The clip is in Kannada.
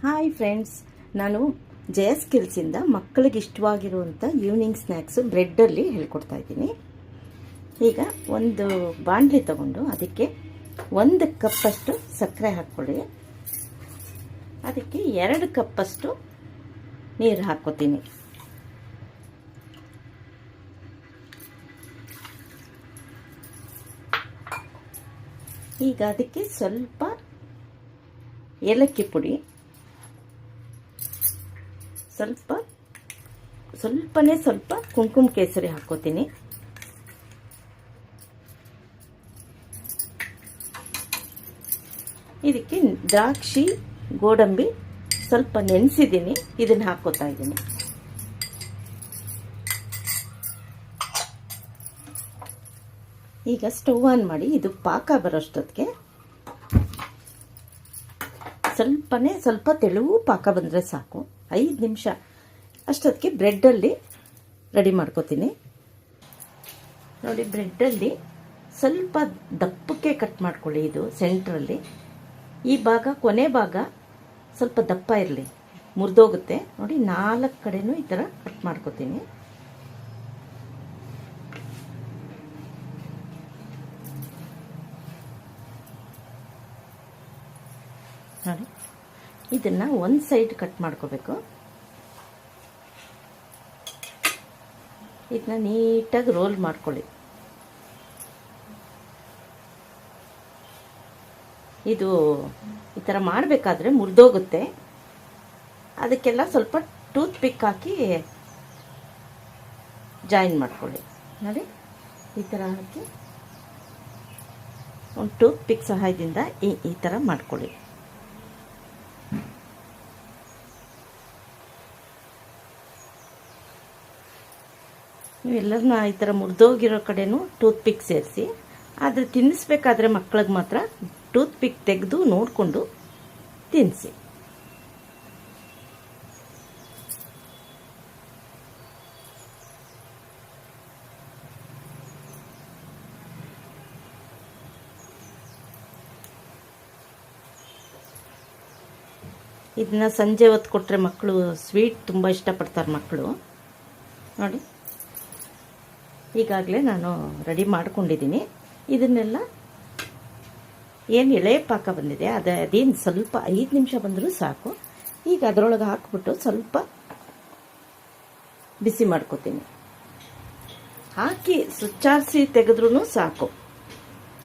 ಹಾಯ್ ಫ್ರೆಂಡ್ಸ್, ನಾನು ಜಯ ಸ್ಕಿಲ್ಸಿಂದ ಮಕ್ಕಳಿಗೆ ಇಷ್ಟವಾಗಿರುವಂಥ ಈವ್ನಿಂಗ್ ಸ್ನ್ಯಾಕ್ಸು ಬ್ರೆಡ್ಡಲ್ಲಿ ಹೇಳ್ಕೊಡ್ತಾ ಇದ್ದೀನಿ. ಈಗ ಒಂದು ಬಾಣಲಿ ತಗೊಂಡು ಅದಕ್ಕೆ 1 ಕಪ್ಪಷ್ಟು ಸಕ್ಕರೆ ಹಾಕ್ಕೊಳ್ಳಿ. ಅದಕ್ಕೆ 2 ಕಪ್ಪಷ್ಟು ನೀರು ಹಾಕ್ಕೋತೀನಿ. ಈಗ ಅದಕ್ಕೆ ಸ್ವಲ್ಪ ಏಲಕ್ಕಿ ಪುಡಿ, ಸ್ವಲ್ಪನೇ ಸ್ವಲ್ಪ ಕುಂಕುಮ ಕೇಸರಿ ಹಾಕೋತೀನಿ. ಇದಕ್ಕೆ ದ್ರಾಕ್ಷಿ, ಗೋಡಂಬಿ ಸ್ವಲ್ಪ ನೆನೆಸಿದ್ದೀನಿ, ಇದನ್ನು ಹಾಕೋತಾ ಇದ್ದೀನಿ. ಈಗ ಸ್ಟವ್ ಆನ್ ಮಾಡಿ ಇದು ಪಾಕ ಬರೋಷ್ಟೊತ್ತಿಗೆ ಸ್ವಲ್ಪ ತೆಳುವು ಪಾಕ ಬಂದರೆ ಸಾಕು. 5 ನಿಮಿಷ ಅಷ್ಟೊತ್ತಿಗೆ ಬ್ರೆಡ್ಡಲ್ಲಿ ರೆಡಿ ಮಾಡ್ಕೋತೀನಿ. ನೋಡಿ, ಬ್ರೆಡ್ಡಲ್ಲಿ ಸ್ವಲ್ಪ ದಪ್ಪಕ್ಕೆ ಕಟ್ ಮಾಡ್ಕೊಳ್ಳಿ. ಇದು ಸೆಂಟ್ರಲ್ಲಿ ಈ ಭಾಗ, ಕೊನೆ ಭಾಗ ಸ್ವಲ್ಪ ದಪ್ಪ ಇರಲಿ, ಮುರಿದೋಗುತ್ತೆ. ನೋಡಿ, 4 ಕಡೆನೂ ಈ ಥರ ಕಟ್ ಮಾಡ್ಕೋತೀನಿ. ನೋಡಿ, ಇದನ್ನು ಒಂದು ಸೈಡ್ ಕಟ್ ಮಾಡ್ಕೋಬೇಕು. ಇದನ್ನ ನೀಟಾಗಿ ರೋಲ್ ಮಾಡ್ಕೊಳ್ಳಿ. ಇದು ಈ ಥರ ಮಾಡಬೇಕಾದ್ರೆ ಮುರಿದೋಗುತ್ತೆ. ಅದಕ್ಕೆಲ್ಲ ಸ್ವಲ್ಪ ಟೂತ್ ಪಿಕ್ ಹಾಕಿ ಜಾಯಿನ್ ಮಾಡ್ಕೊಳ್ಳಿ. ನೋಡಿ, ಈ ಥರ ಹಾಕಿ ಒಂದು ಟೂತ್ ಪಿಕ್ ಸಹಾಯದಿಂದ ಈ ಥರ ಮಾಡ್ಕೊಳ್ಳಿ. ನೀವೆಲ್ಲರನ್ನ ಈ ಥರ ಮುರಿದೋಗಿರೋ ಕಡೆನೂ ಟೂತ್ ಪಿಕ್ ಸೇರಿಸಿ. ಆದರೆ ತಿನ್ನಿಸ್ಬೇಕಾದ್ರೆ ಮಕ್ಕಳಿಗೆ ಮಾತ್ರ ಟೂತ್ ಪಿಕ್ ತೆಗೆದು ನೋಡಿಕೊಂಡು ತಿನ್ನಿಸಿ. ಇದನ್ನ ಸಂಜೆ ಹೊತ್ತು ಕೊಟ್ಟರೆ ಮಕ್ಕಳು ಸ್ವೀಟ್ ತುಂಬ ಇಷ್ಟಪಡ್ತಾರೆ ಮಕ್ಕಳು. ನೋಡಿ, ಈಗಾಗಲೇ ನಾನು ರೆಡಿ ಮಾಡ್ಕೊಂಡಿದ್ದೀನಿ. ಇದನ್ನೆಲ್ಲ ಏನು ಎಳೆ ಪಾಕ ಬಂದಿದೆ, ಅದೇನು ಸ್ವಲ್ಪ 5 ನಿಮಿಷ ಬಂದರೂ ಸಾಕು. ಈಗ ಅದರೊಳಗೆ ಹಾಕ್ಬಿಟ್ಟು ಸ್ವಲ್ಪ ಬಿಸಿ ಮಾಡ್ಕೋತೀನಿ. ಹಾಕಿ ಸುಚ್ಚಾರಿಸಿ ತೆಗೆದ್ರೂ ಸಾಕು.